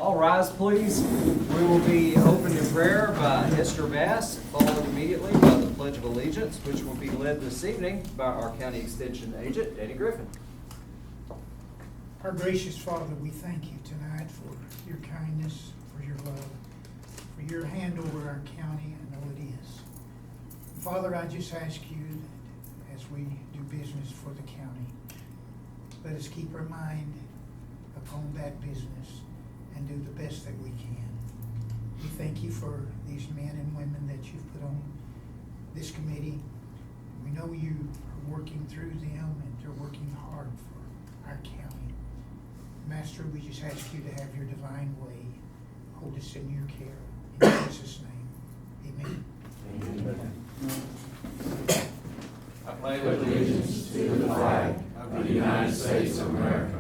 All rise, please. We will be opened in prayer by Esther Bass, followed immediately by the Pledge of Allegiance, which will be led this evening by our County Extension Agent, Danny Griffin. Our gracious Father, we thank you tonight for your kindness, for your love, for your hand over our county. I know it is. Father, I just ask you that as we do business for the county, let us keep our mind upon that business and do the best that we can. We thank you for these men and women that you've put on this committee. We know you are working through them and they're working hard for our county. Master, we just ask you to have your divine way. Hold us in your care. In Jesus' name, amen. Amen. I pledge allegiance to the flag of the United States of America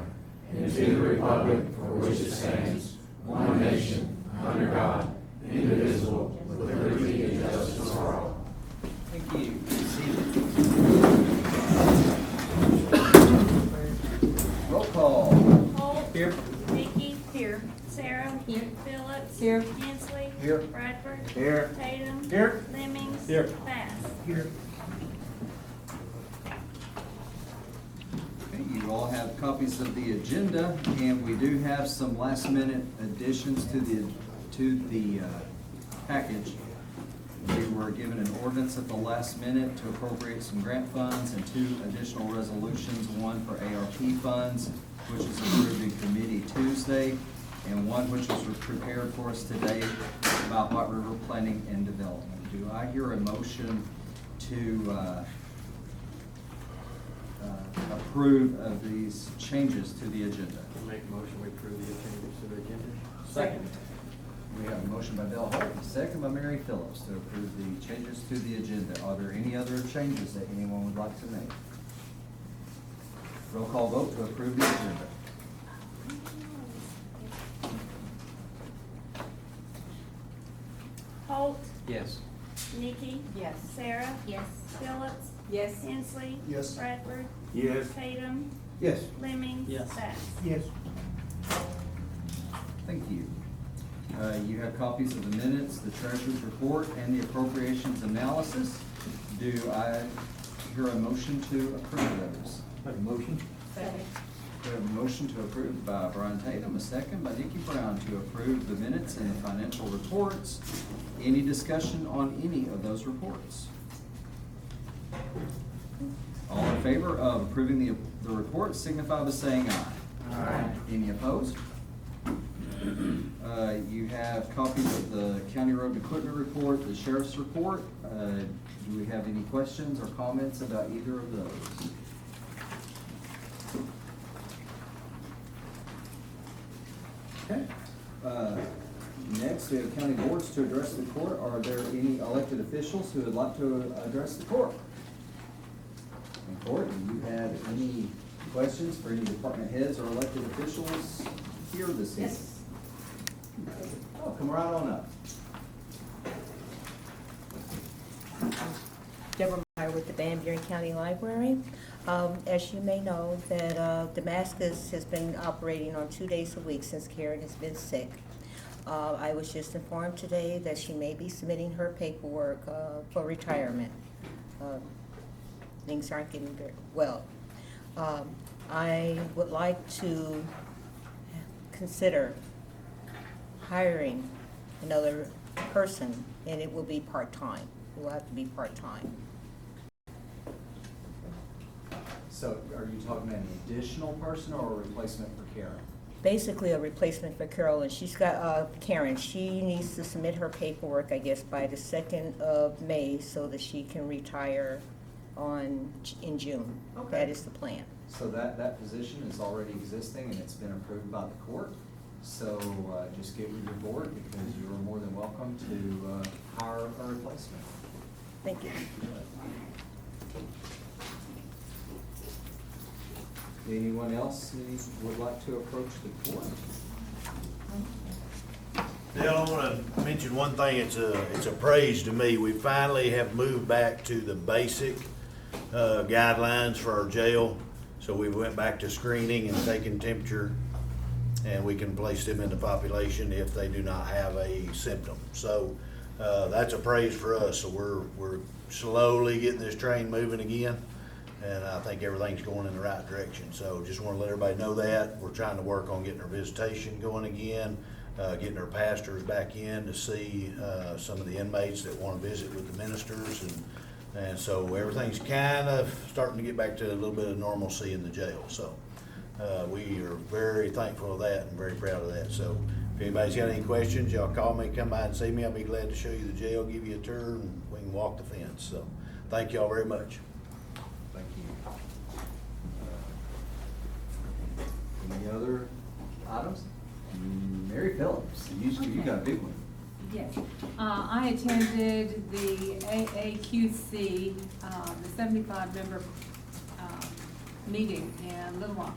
and to the republic for which it stands, one nation, under God, indivisible, with liberty and justice for all. Thank you. Be seated. Roll call. Holt. Here. Nikki. Here. Sarah. Here. Phillips. Here. Hensley. Here. Bradford. Here. Tatum. Here. Lemmings. Here. Bass. Here. Okay, you all have copies of the agenda, and we do have some last-minute additions to the package. We were given an ordinance at the last minute to appropriate some grant funds and 2 additional resolutions, one for ARP funds, which is approved in committee Tuesday, and one which was prepared for us today about White River planning and development. Do I hear a motion to approve of these changes to the agenda? I make a motion we approve the changes to the agenda. Second. We have a motion by Dale Holt, and a second by Mary Phillips to approve the changes to the agenda. Are there any other changes that anyone would like to make? Roll call vote to approve the agenda. Holt. Yes. Nikki. Yes. Sarah. Yes. Phillips. Yes. Hensley. Yes. Bradford. Yes. Tatum. Yes. Lemmings. Yes. Bass. Yes. Thank you. You have copies of the minutes, the treasurer's report, and the appropriations analysis. Do I hear a motion to approve those? Make a motion. Second. We have a motion to approve by Brian Tatum, a second by Nikki Brown to approve the minutes and the financial reports. Any discussion on any of those reports? All in favor of approving the report signify by saying aye. Aye. Any opposed? You have copies of the county road equipment report, the sheriff's report. Do we have any questions or comments about either of those? Okay. Next, we have county boards to address the court. Are there any elected officials who would like to address the court? And court, do you have any questions for any department heads or elected officials here this evening? Yes. Oh, come right on up. Deborah Meyer with the Van Buren County Library. As you may know, that Damascus has been operating on 2 days a week since Karen has been sick. I was just informed today that she may be submitting her paperwork for retirement. Things aren't getting very well. I would like to consider hiring another person, and it will be part-time. It will have to be part-time. So are you talking about an additional person or a replacement for Karen? Basically a replacement for Carol, and she's got, Karen, she needs to submit her paperwork, I guess, by the 2nd of May so that she can retire in June. Okay. That is the plan. So that position is already existing and it's been approved by the court. So just get with your board because you are more than welcome to hire a replacement. Thank you. Anyone else who would like to approach the court? Dale, I want to mention one thing. It's a praise to me. We finally have moved back to the basic guidelines for our jail. So we went back to screening and taking temperature and we can place them in the population if they do not have a symptom. So that's a praise for us. So we're slowly getting this train moving again, and I think everything's going in the right direction. So just want to let everybody know that. We're trying to work on getting our visitation going again, getting our pastors back in to see some of the inmates that want to visit with the ministers, and so everything's kind of starting to get back to a little bit of normalcy in the jail. So we are very thankful of that and very proud of that. So if anybody's got any questions, y'all call me, come by and see me. I'll be glad to show you the jail, give you a tour, and we can walk the fence. So thank y'all very much. Thank you. Any other items? Mary Phillips, you got a big one. Yes, I attended the AAQC, the 75-member meeting in Little Rock,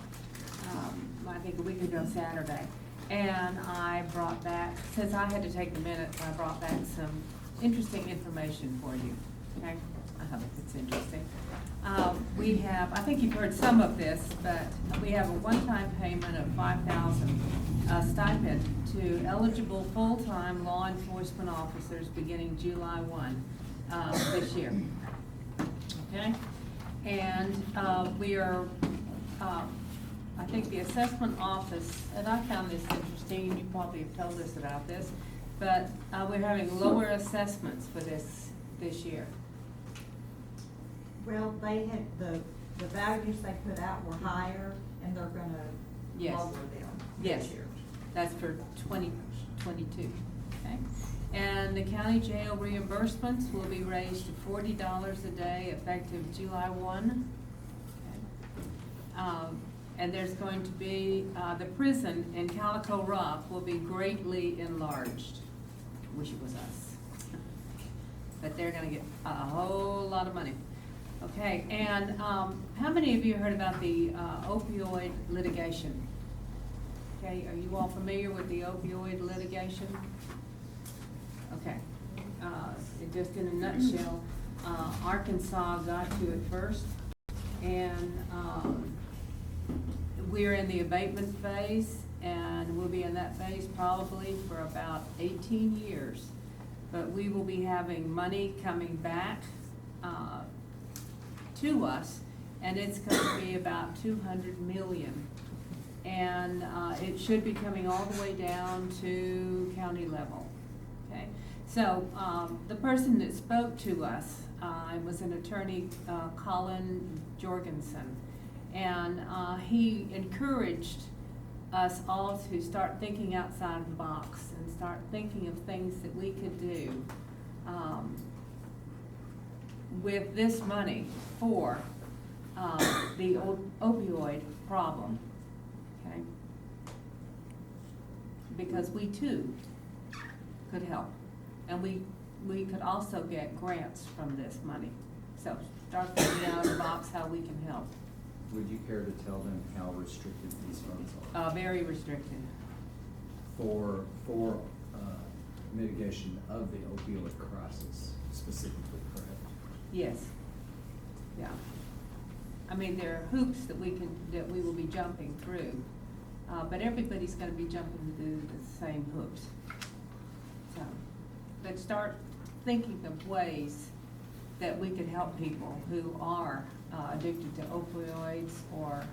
I think a week ago Saturday. And I brought back, since I had to take the minutes, I brought back some interesting information for you, okay? I hope it's interesting. We have, I think you've heard some of this, but we have a one-time payment of $5,000 stipend to eligible full-time law enforcement officers beginning July 1 this year. Okay? And we are, I think the assessment office, and I found this interesting, you probably have told us about this, but we're having lower assessments for this year. Well, they had, the values they put out were higher, and they're gonna Yes. lower them Yes. this year. That's for 2022, okay? And the county jail reimbursements will be raised to $40 a day effective July 1. Okay. And there's going to be, the prison in Calico Rock will be greatly enlarged. Wish it was us. But they're gonna get a whole lot of money. Okay, and how many of you heard about the opioid litigation? Okay, are you all familiar with the opioid litigation? Okay, just in a nutshell, Arkansas got to it first, and we're in the abatement phase, and we'll be in that phase probably for about 18 years. But we will be having money coming back to us, and it's going to be about $200 million. And it should be coming all the way down to county level. Okay, so the person that spoke to us was an attorney, Colin Jorgensen, and he encouraged us all to start thinking outside the box and start thinking of things that we could do with this money for the opioid problem, okay? Because we too could help, and we could also get grants from this money. So start thinking out of the box how we can help. Would you care to tell them how restricted these funds are? Very restricted. For mitigation of the opioid crisis specifically, correct? Yes. Yeah. I mean, there are hoops that we will be jumping through, but everybody's gonna be jumping through the same hoops. So, but start thinking of ways that we can help people who are addicted to opioids or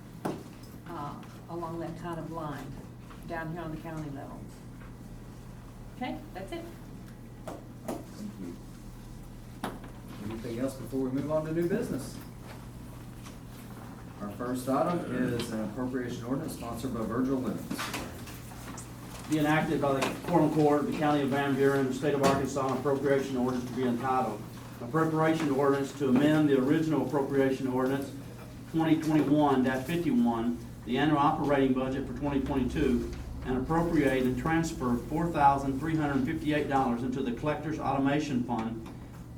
along that kind of line down here on the county level. Okay, that's it. Thank you. Anything else before we move on to new business? Our first item is an appropriation ordinance sponsored by Virgil Lemons. Be enacted by the Quorum Court of the County of Van Buren, the State of Arkansas, an appropriation ordinance to be entitled Appropriation Ordinance to amend the original appropriation ordinance 2021-51, the annual operating budget for 2022, and appropriate and transfer $4,358 into the Collector's Automation Fund,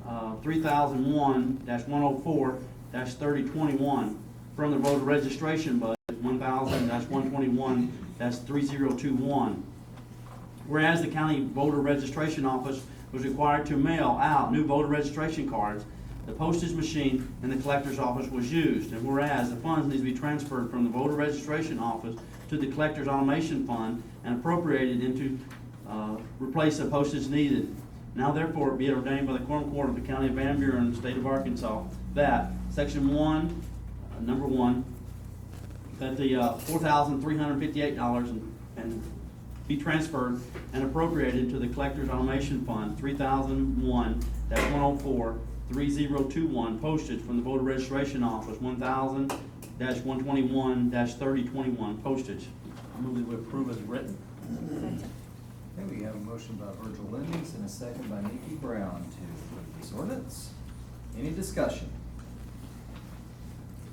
3001-104-3021, from the voter registration budget 1000-121-3021. Whereas the county voter registration office was required to mail out new voter registration cards the postage machine in the collector's office was used. And whereas the funds need to be transferred from the voter registration office to the collector's automation fund and appropriated into, replace the postage needed. Now therefore be it ordained by the Quorum Court of the County of Van Buren, State of Arkansas, that Section 1, number 1, that the $4,358 and be transferred and appropriated to the Collector's Automation Fund, 3001-104-3021, postage from the voter registration office, 1000-121-3021, postage. I move that we approve as written. Okay, we have a motion by Virgil Lemmings and a second by Nikki Brown to approve this ordinance. Any discussion?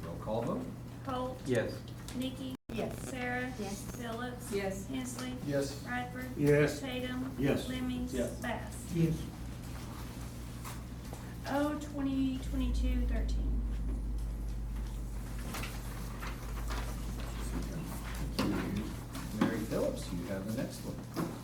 Roll call vote. Holt. Yes. Nikki. Yes. Sarah. Yes. Phillips. Yes. Hensley. Yes. Bradford. Yes. Tatum. Yes. Lemmings. Yes. Bass. Yes. O 2022-13. Mary Phillips, you have the next one.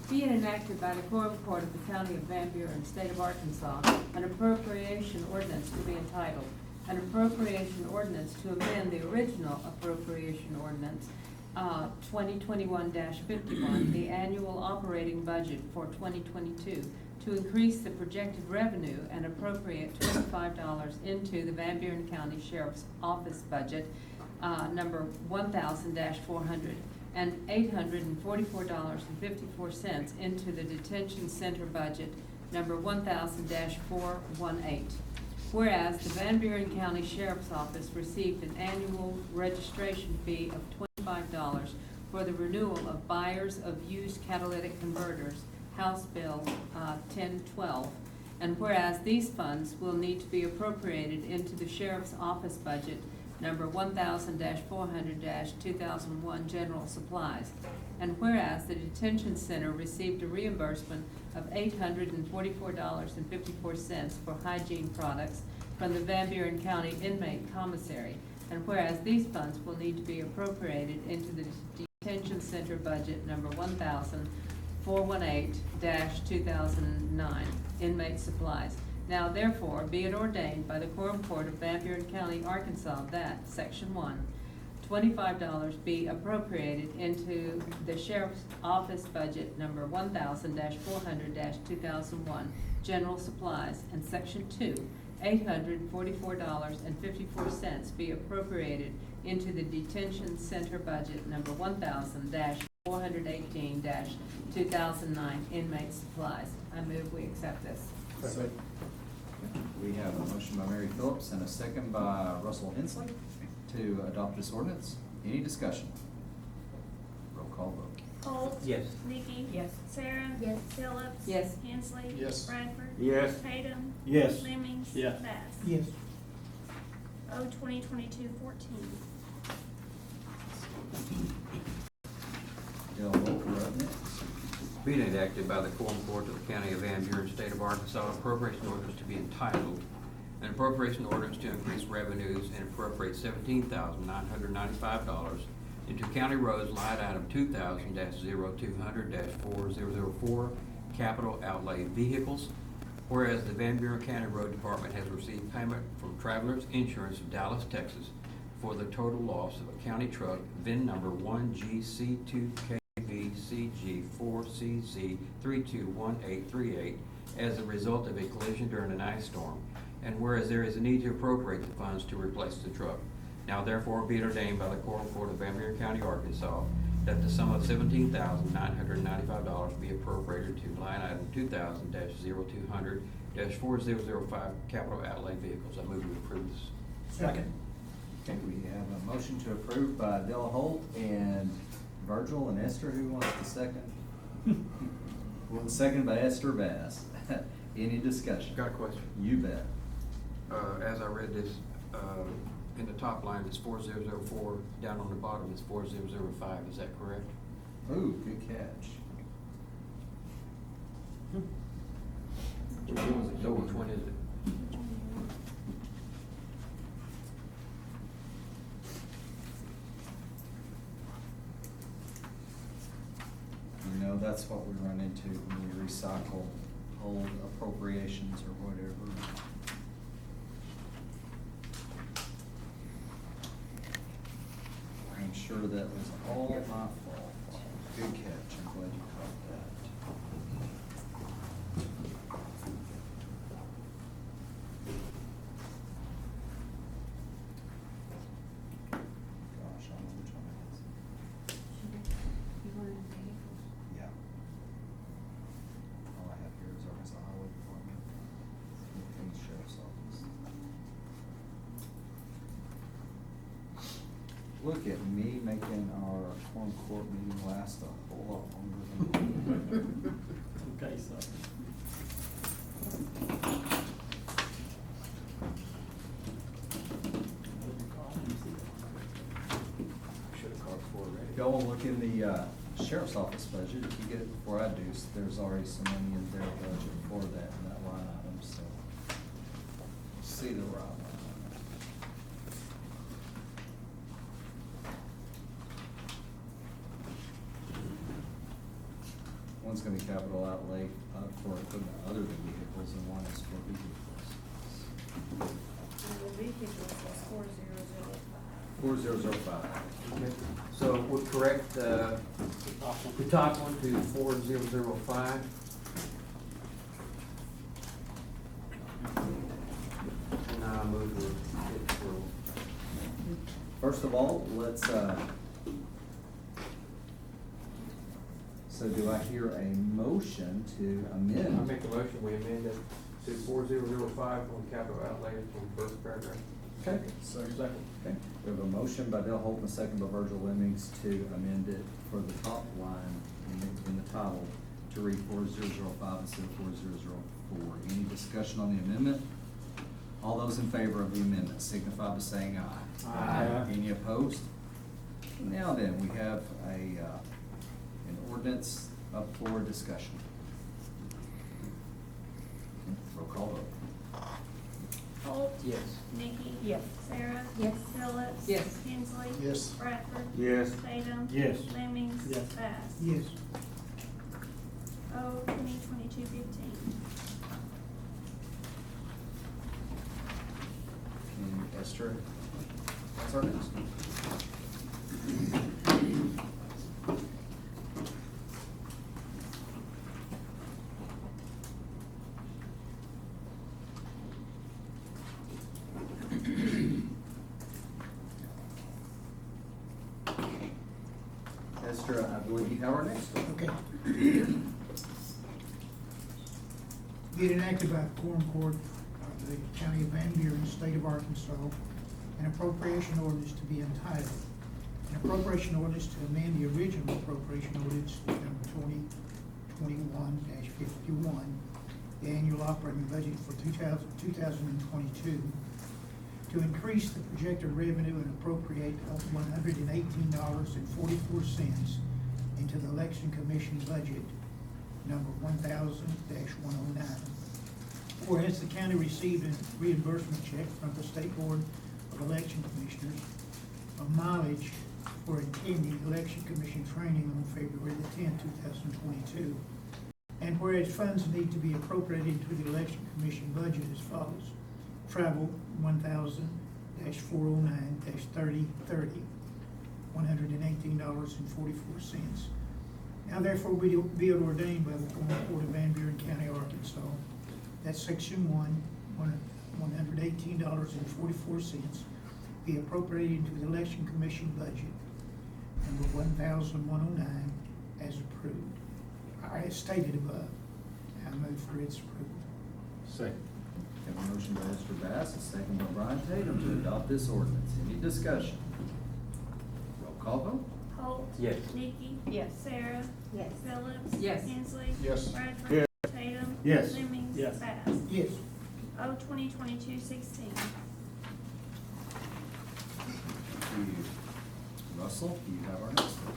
Be it enacted by the Quorum Court of the County of Van Buren, State of Arkansas, an appropriation ordinance to be entitled, an appropriation ordinance to amend the original appropriation ordinance, 2021-51, the annual operating budget for 2022, to increase the projected revenue and appropriate $25 into the Van Buren County Sheriff's Office budget, number 1000-400, and $844.54 into the detention center budget, number 1000-418. Whereas the Van Buren County Sheriff's Office received an annual registration fee of $25 for the renewal of buyers of used catalytic converters, House Bill 1012. And whereas these funds will need to be appropriated into the Sheriff's Office budget, number 1000-400-2001 general supplies. And whereas the detention center received a reimbursement of $844.54 for hygiene products from the Van Buren County Inmate Commissary. And whereas these funds will need to be appropriated into the detention center budget number 1000-418-2009 inmate supplies. Now therefore, be it ordained by the Quorum Court of Van Buren County, Arkansas, that Section 1, $25 be appropriated into the Sheriff's Office budget number 1000-400-2001 general supplies, and Section 2, $844.54 be appropriated into the detention center budget number 1000-418-2009 inmate supplies. I move we accept this. We have a motion by Mary Phillips and a second by Russell Hensley to adopt this ordinance. Any discussion? Roll call vote. Holt. Yes. Nikki. Yes. Sarah. Yes. Phillips. Yes. Hensley. Yes. Bradford. Yes. Tatum. Yes. Lemmings. Yes. Bass. Yes. O 2022-14. Dale Holt, you're up next. Be it enacted by the Quorum Court of the County of Van Buren, State of Arkansas, appropriation ordinance to be entitled, an appropriation ordinance to increase revenues and appropriate $17,995 into county roads line item 2000-0200-4004 capital outlay vehicles. Whereas the Van Buren County Road Department has received payment from Travelers Insurance of Dallas, Texas for the total loss of a county truck, VIN number 1GC2KVCG4CZ321838 as a result of a collision during an ice storm. And whereas there is a need to appropriate the funds to replace the truck. Now therefore be it ordained by the Quorum Court of Van Buren County, Arkansas, that the sum of $17,995 be appropriated to line item 2000-0200-4005 capital outlay vehicles. I move to approve this. Second. Okay, we have a motion to approve by Dale Holt and Virgil and Esther. Who wants the second? Well, the second by Esther Bass. Any discussion? Got a question. You bet. As I read this, in the top line it's 4004, down on the bottom it's 4005, is that correct? Ooh, good catch. So which one is it? You know, that's what we run into when we recycle old appropriations or whatever. sure that was all my fault. Good catch, I'm glad you caught that. Gosh, I don't know which one it is. You wanted to take it? Yeah. All I have here is Arkansas Highway Department and the Sheriff's Office. Look at me making our quorum court meeting last a whole lot longer than. Okay, so. If y'all wanna look in the sheriff's office budget, if you get it before I do, there's already some money in their budget for that, in that line item, so. See the right line item. One's gonna be capital outlay for equipment other than vehicles, and one is for vehicles. The vehicles was 4005. 4005. Okay. So we'll correct the top one to 4005. And I move to it through. First of all, let's, so do I hear a motion to I amend? make a motion, we amend it to 4005 on capital outlay from first paragraph. Okay. Second. Okay, we have a motion by Dale Holton, a second by Virgil Lemmings to amend it for the top line in the title to read 4005 instead of 4004. Any discussion on the amendment? All those in favor of the amendment signify by saying aye. Aye. Any opposed? Now then, we have an ordinance up for discussion. Roll call vote. Holt. Yes. Nikki. Yes. Sarah. Yes. Phillips. Yes. Hensley. Yes. Bradford. Yes. Tatum. Yes. Lemmings. Yes. Bass. Yes. O 2022-15. And Esther, that's our next one. Esther, I believe you have our next one. Okay. Be it enacted by the Quorum Court of the County of Van Buren, State of Arkansas, an appropriation ordinance to be entitled, an appropriation ordinance to amend the original appropriation ordinance number 2021-51, the annual operating budget for 2022, to increase the projected revenue and appropriate of $118.44 into the Election Commission budget number 1000-109. Whereas the county received a reimbursement check from the State Board of Election Commissioners of mileage for attending Election Commission training on February the 10th, 2022. And whereas funds need to be appropriated to the Election Commission budget as follows: travel, 1000-409-3030, $118.44. Now therefore be it ordained by the Quorum Court of Van Buren County, Arkansas, that section 118.44 be appropriated to the Election Commission budget number 1109 as approved, as stated above. I move for its approval. Second. Have a motion by Esther Bass, a second by Brian Tatum to adopt this ordinance. Any discussion? Roll call vote. Holt. Yes. Nikki. Yes. Sarah. Yes. Phillips. Yes. Hensley. Yes. Bradford. Yes. Tatum. Yes. Lemmings. Yes. Bass. Yes. O 2022-16. Thank you. Russell, you have our next one.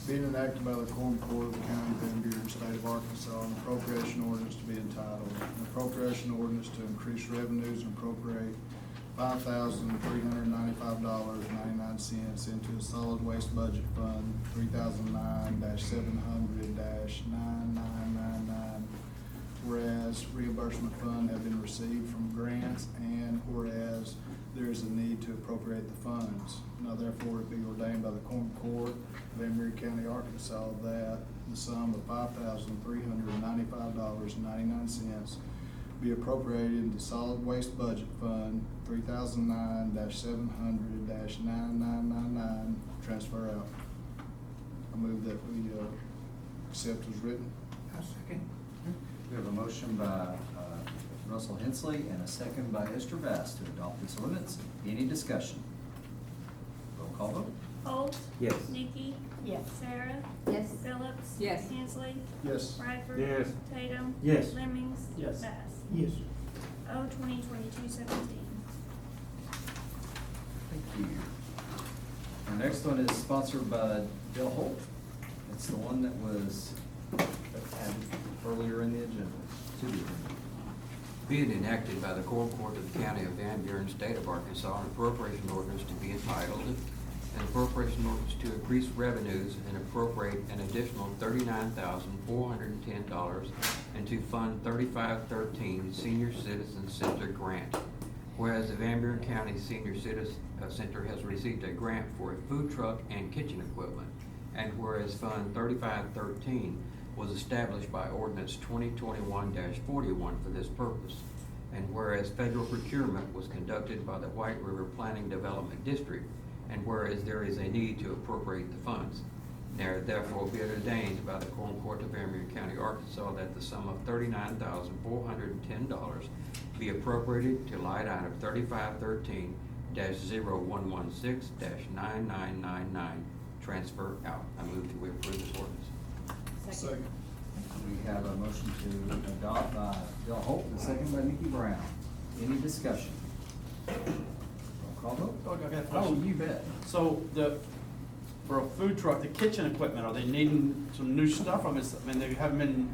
Being enacted by the Quorum Court of the County of Van Buren, State of Arkansas, an appropriation ordinance to be entitled, an appropriation ordinance to increase revenues and appropriate $5,395.99 into the solid waste budget fund 3009-700-9999. Whereas reimbursement fund have been received from grants, and whereas there is a need to appropriate the funds. Now therefore it be ordained by the Quorum Court of Van Buren County, Arkansas, that the sum of $5,395.99 be appropriated into Solid Waste Budget Fund 3009-700-9999, transfer out. I move that we accept as written. I'll second. We have a motion by Russell Hensley and a second by Esther Bass to adopt this ordinance. Any discussion? Roll call vote. Holt. Yes. Nikki. Yes. Sarah. Yes. Phillips. Yes. Hensley. Yes. Bradford. Yes. Tatum. Yes. Lemmings. Yes. Bass. Yes. O 2022-17. Thank you. Our next one is sponsored by Bill Holt. It's the one that was added earlier in the agenda, to the agenda. Being enacted by the Quorum Court of the County of Van Buren, State of Arkansas, an appropriation ordinance to be entitled, an appropriation ordinance to increase revenues and appropriate an additional $39,410 and to fund 3513 Senior Citizen Center grant. Whereas the Van Buren County Senior Citizen Center has received a grant for a food truck and kitchen equipment, and whereas Fund 3513 was established by ordinance 2021-41 for this purpose, and whereas federal procurement was conducted by the White River Planning Development District, and whereas there is a need to appropriate the funds. Now therefore be it ordained by the Quorum Court of Van Buren County, Arkansas, that the sum of $39,410 be appropriated to line item 3513-0116-9999, transfer out. I move that we approve this ordinance. Second. We have a motion to adopt by Bill Holt and a second by Nikki Brown. Any discussion? Roll call vote. Oh, I got a Oh, question. you bet. So for a food truck, the kitchen equipment, are they needing some new stuff? I mean, they haven't been,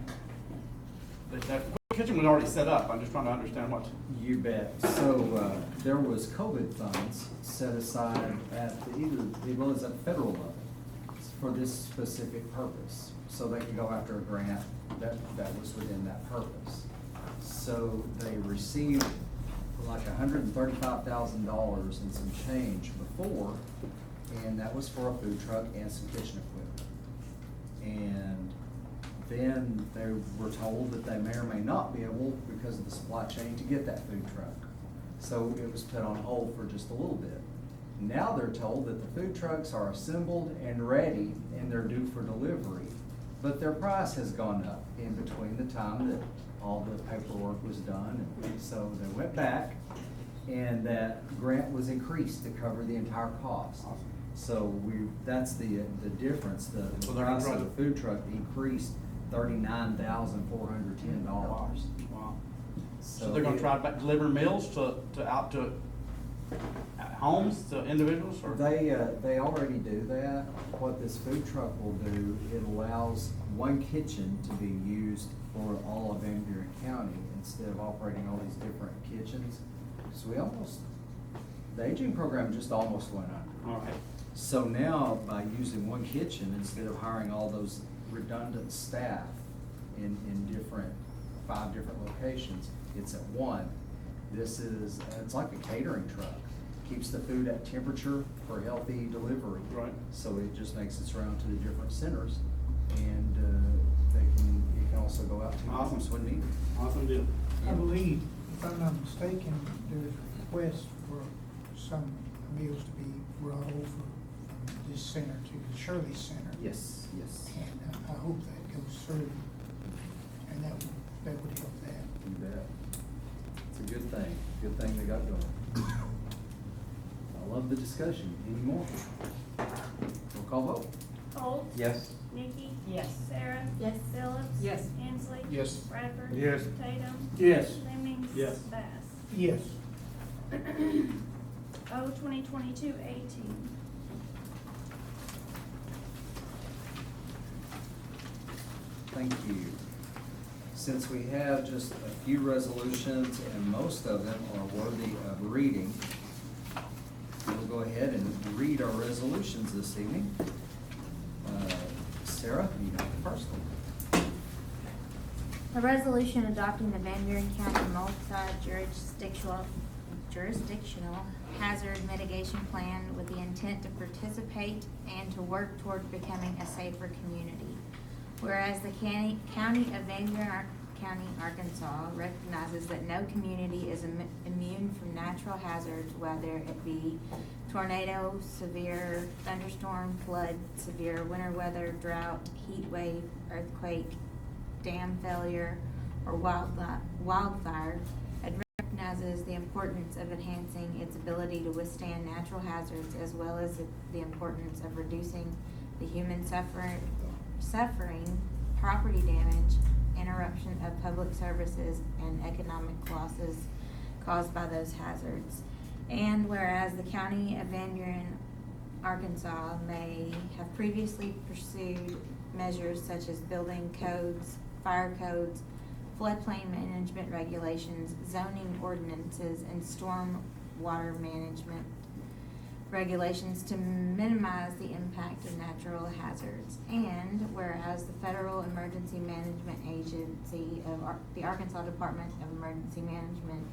that kitchen was already set up. I'm just trying to understand what. You bet. So, there was COVID funds set aside at it was at federal level for this specific purpose. So they could go after a grant that was within that purpose. So they received like $135,000 and some change before, and that was for a food truck and some kitchen equipment. And then they were told that they may or may not be able, because of the supply chain, to get that food truck. So it was put on hold for just a little bit. Now they're told that the food trucks are assembled and ready and they're due for delivery, but their price has gone up in between the time that all the paperwork was done. And so they went back and that grant was increased to cover the entire cost. So that's the difference. The So they're price gonna of the food truck increased $39,410. Wow. So they're gonna try to deliver meals out to homes, to individuals, or? They already do that. What this food truck will do, it allows one kitchen to be used for all of Van Buren County instead of operating all these different kitchens. So the aging program just almost went under. All right. So now, by using one kitchen, instead of hiring all those redundant staff in 5 different locations, it's at one. It's like a catering truck. Keeps the food at temperature for healthy delivery. Right. So it just makes its round to the different centers, and it can also go out to Awesome. homes when needed. Awesome deal. I believe, if I'm not mistaken, there's a request for some meals to be brought over from this center to the Shirley Center. Yes, yes. And I hope that goes through, and that would help that. You bet. It's a good thing. Good thing they got going. I love the discussion. Any more? Roll call vote. Holt. Yes. Nikki. Yes. Sarah. Yes. Phillips. Yes. Hensley. Yes. Bradford. Yes. Tatum. Yes. Lemmings. Yes. Bass. Yes. O 2022-18. Thank you. Since we have just a few resolutions and most of them are worthy of reading, we'll go ahead and read our resolutions this evening. Sarah, you have the first one. A resolution adopting the Van Buren County multi-jurisdictional jurisdictional hazard mitigation plan with the intent to participate and to work toward becoming a safer community. Whereas the County of Van Buren County, Arkansas recognizes that no community is immune from natural hazards, whether it be tornado, severe thunderstorm, flood, severe winter weather, drought, heat wave, earthquake, dam failure, or wildfire. It recognizes the importance of enhancing its ability to withstand natural hazards, as well as the importance of reducing the human suffering, property damage, interruption of public services, and economic losses caused by those hazards. And whereas the County of Van Buren, Arkansas may have previously pursued measures such as building codes, fire codes, floodplain management regulations, zoning ordinances, and storm water management regulations to minimize the impact of natural hazards. And whereas the Federal Emergency Management Agency of the Arkansas Department of Emergency Management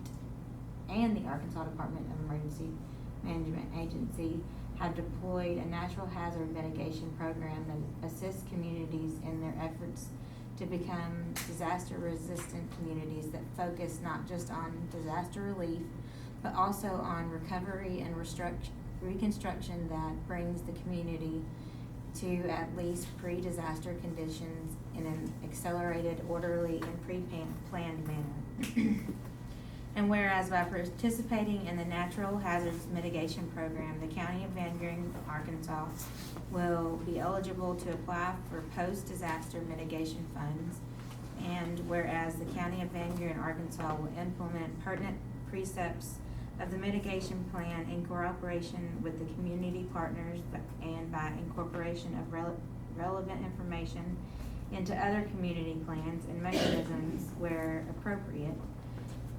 and the Arkansas Department of Emergency Management Agency have deployed a natural hazard mitigation program that assists communities in their efforts to become disaster-resistant communities that focus not just on disaster relief, but also on recovery and reconstruction that brings the community to at least pre-disaster conditions in an accelerated, orderly, and pre-planned manner. And whereas by participating in the Natural Hazards Mitigation Program, the County of Van Buren, Arkansas will be eligible to apply for post-disaster mitigation funds. And whereas the County of Van Buren, Arkansas will implement pertinent precepts of the mitigation plan in cooperation with the community partners and by incorporation of relevant information into other community plans and mechanisms where appropriate.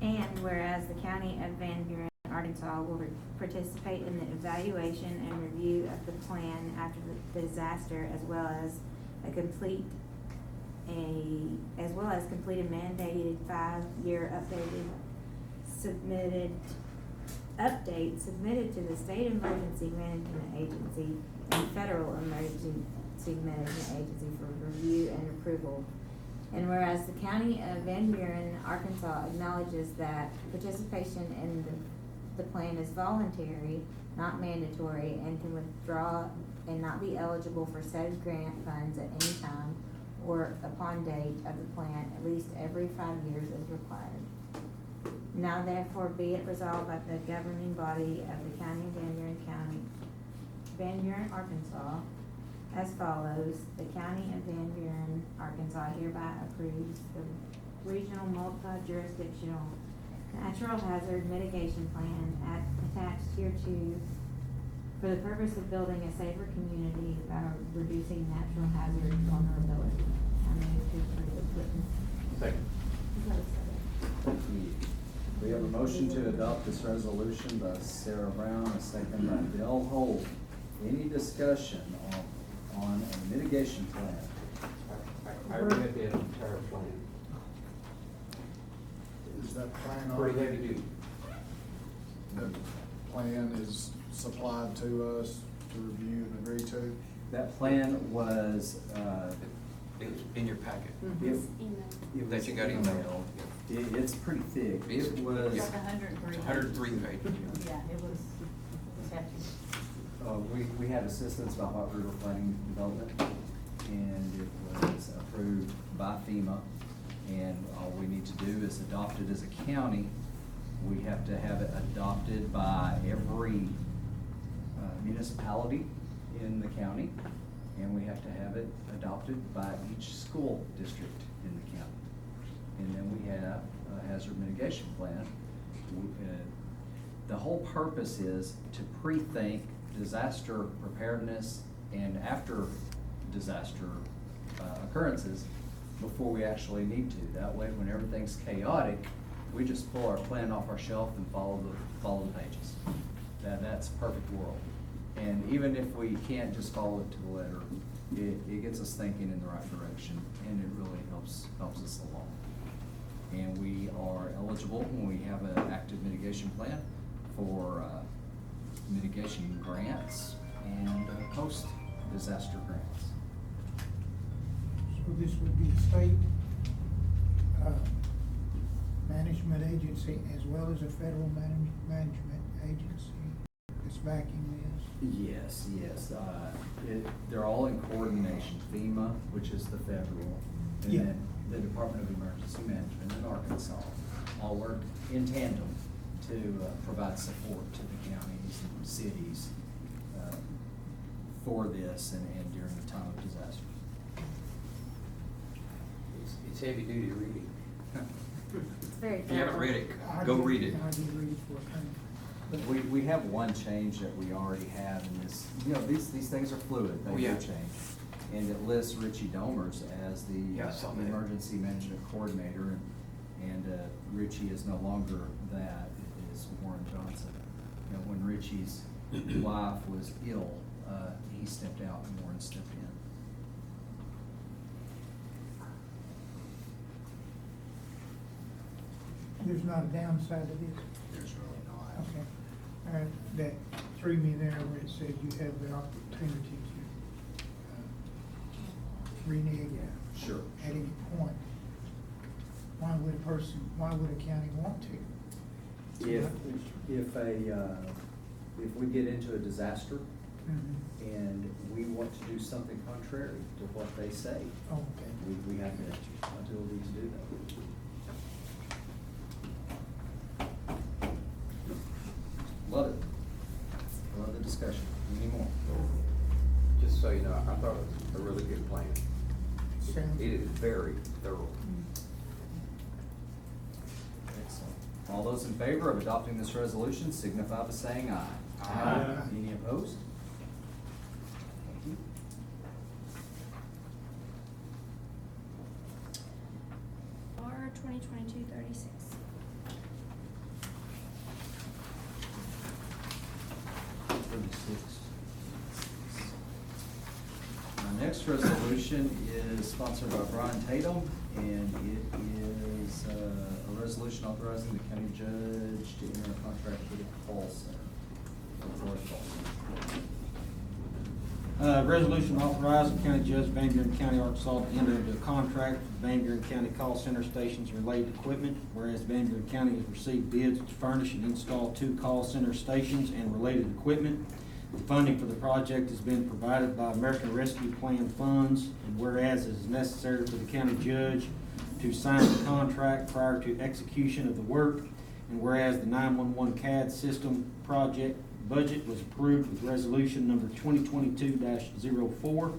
And whereas the County of Van Buren, Arkansas will participate in the evaluation and review of the plan after the disaster, as well as complete a mandated 5-year update submitted to the State Emergency Management Agency and Federal Emergency Management Agency for review and approval. And whereas the County of Van Buren, Arkansas acknowledges that participation in the plan is voluntary, not mandatory, and can withdraw and not be eligible for said grant funds at any time or upon date of the plan at least every 5 years as required. Now therefore be it resolved by the governing body of the County of Van Buren, Arkansas, as follows. The County of Van Buren, Arkansas hereby approves the Regional Multi-Jurisdictional Natural Hazard Mitigation Plan attached hereto for the purpose of building a safer community by reducing natural hazard vulnerability. I move to approve. Second. We have a motion to adopt this resolution by Sarah Brown, a second by Dale Holt. Any discussion on a mitigation plan? I read the entire plan. Is that plan Pretty already? heavy duty. The plan is supplied to us to review and agree to? That plan was, It was in your packet. it That was you got emailed. It's pretty thick. It was, It's 103 pages. Yeah, it was hefty. we had assistance by Hot River Planning Development, and it was approved by FEMA. And all we need to do is adopt it as a county. We have to have it adopted by every municipality in the county, and we have to have it adopted by each school district in the county. And then we have a hazard mitigation plan. The whole purpose is to pre-think disaster preparedness and after disaster occurrences before we actually need to. That way, when everything's chaotic, we just pull our plan off our shelf and follow the pages. That's a perfect world. And even if we can't just follow it to the letter, it gets us thinking in the right direction, and it really helps us along. And we are eligible when we have an active mitigation plan for mitigation grants and post-disaster grants. So this would be a state management agency as well as a federal management agency that's backing this? Yes, yes. They're all in coordination. FEMA, which is the federal, and Yeah. then the Department of Emergency Management in Arkansas, all work in tandem to provide support to the counties and cities for this and during the time of disaster. It's heavy duty reading. It's very If you haven't read it, I go did- read it. I did read it for a time. We have one change that we already have in this, you know, these things are fluid, Oh, they yeah. do change. And it lists Richie Domers as the Yeah, I saw that. emergency management coordinator, and Richie is no longer that, it is Warren Johnson. You know, when Richie's wife was ill, he stepped out and Warren stepped in. There's not a downside to this? There's really not. Okay. That threw me there where it said you have the opportunity to renege Sure. at any point. Why would a county want to? If we get into a disaster Mhm. and we want to do something contrary to what they say, Oh, okay. we have the ability to do that. Love it. Love the discussion. Any more? Just so you know, I thought it was a really good plan. Sounds- It is very thorough. Excellent. All those in favor of adopting this resolution signify by saying aye. Aye. Any opposed? Thank you. R 2022-36. Our next resolution is sponsored by Brian Tatum, and it is a resolution authorizing the county judge to enter a contract with a call center. For a call center. Resolution authorizing County Judge Van Buren County, Arkansas to enter into a contract with Van Buren County call center stations and related equipment, whereas Van Buren County has received bids to furnish and install 2 call center stations and related equipment. The funding for the project has been provided by American Rescue Plan funds, and whereas it is necessary for the county judge to sign the contract prior to execution of the work, and whereas the 911 CAD system project budget was approved with resolution number 2022-04.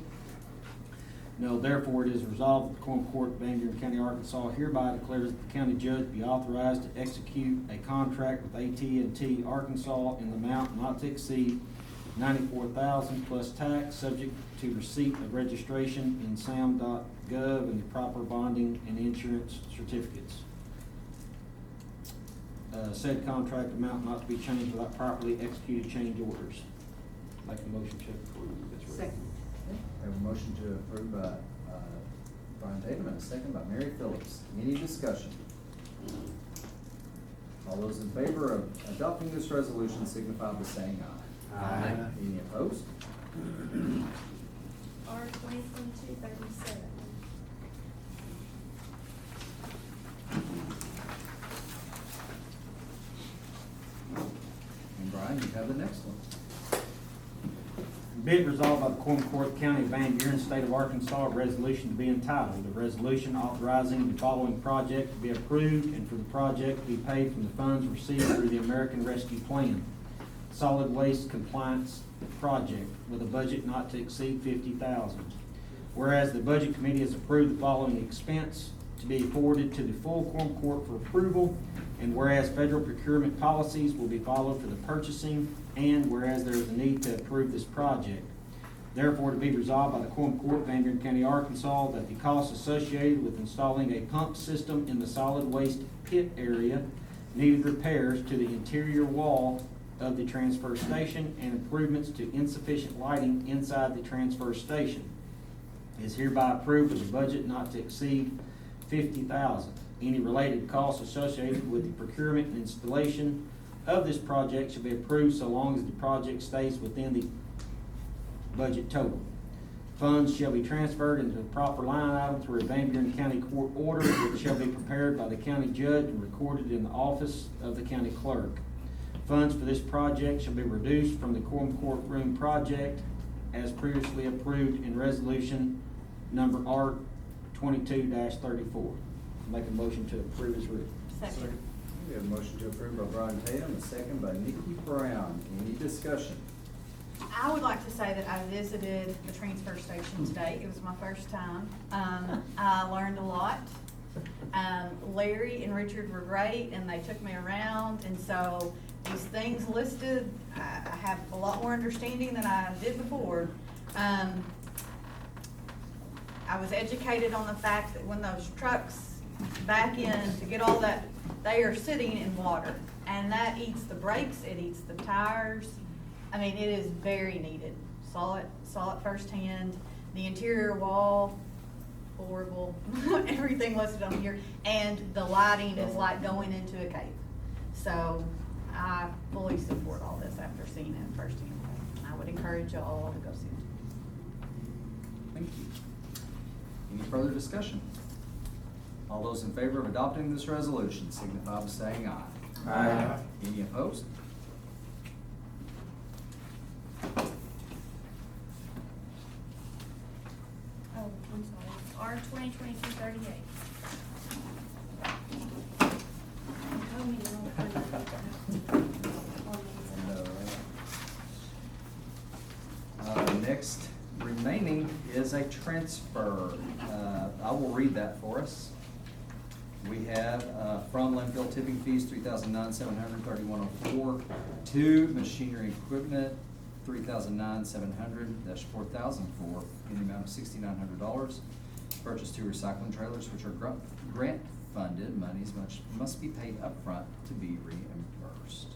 Now therefore it is resolved that the Quorum Court, Van Buren County, Arkansas hereby declares that the county judge be authorized to execute a contract with AT&T Arkansas in the amount not to exceed $94,000 plus tax, subject to receipt of registration in SAM.gov and the proper bonding and insurance certificates. Said contract amount not to be changed without properly executed change orders. Make a motion to approve. That's right. Second. I have a motion to approve by Brian Tatum and a second by Mary Phillips. Any discussion? All those in favor of adopting this resolution signify by saying aye. Aye. Any opposed? R 2022-37. And Brian, you have the next one. Be it resolved by the Quorum Court, County of Van Buren, State of Arkansas, a resolution to be entitled, a resolution authorizing the following project to be approved and for the project to be paid from the funds received through the American Rescue Plan. Solid Waste Compliance Project with a budget not to exceed $50,000. Whereas the Budget Committee has approved the following expense to be forwarded to the full Quorum Court for approval, and whereas federal procurement policies will be followed for the purchasing, and whereas there is a need to approve this project. Therefore, to be resolved by the Quorum Court, Van Buren County, Arkansas, that the costs associated with installing a pump system in the solid waste pit area, needed repairs to the interior wall of the transfer station, and improvements to insufficient lighting inside the transfer station is hereby approved with a budget not to exceed $50,000. Any related costs associated with the procurement and installation of this project shall be approved so long as the project stays within the budget total. Funds shall be transferred into the proper line item through a Van Buren County Court order, which shall be prepared by the county judge and recorded in the office of the county clerk. Funds for this project shall be reduced from the Quorum Courtroom project as previously approved in resolution number R 22-34. Make a motion to approve as written. Second. We have a motion to approve by Brian Tatum, a second by Nikki Brown. Any discussion? I would like to say that I visited the transfer station today. It was my first time. I learned a lot. Larry and Richard were great, and they took me around, and so these things listed, I have a lot more understanding than I did before. I was educated on the fact that when those trucks back in to get all that, they are sitting in water, and that eats the brakes, it eats the tires. I mean, it is very needed. Saw it firsthand. The interior wall, horrible. Everything listed on here, and the lighting is like going into a cave. So I fully support all this after seeing it firsthand. I would encourage you all to go see it. Thank you. Any further discussion? All those in favor of adopting this resolution signify by saying aye. Aye. Any opposed? Oh, I'm sorry. R 2022-38. Tell me Next remaining is a transfer. I will read that for us. We have from landfill tipping fees, $3,900, to machinery equipment, $3,900, that's $4,004, in the amount of $6,900. Purchase two recycling trailers, which are grant funded. Monies must be paid upfront to be reimbursed.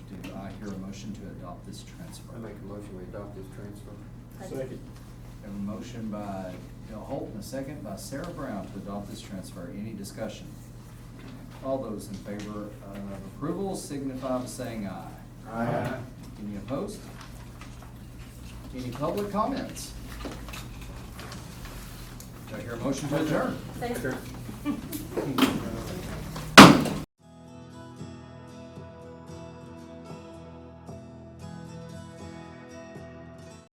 Do I hear a motion to adopt this transfer? I make a motion we adopt this transfer. Second. We have a motion by Bill Holt and a second by Sarah Brown to adopt this transfer. Any discussion? All those in favor of approval signify by saying aye. Aye. Any opposed? Any public comments? Do I hear a motion to adjourn? Second.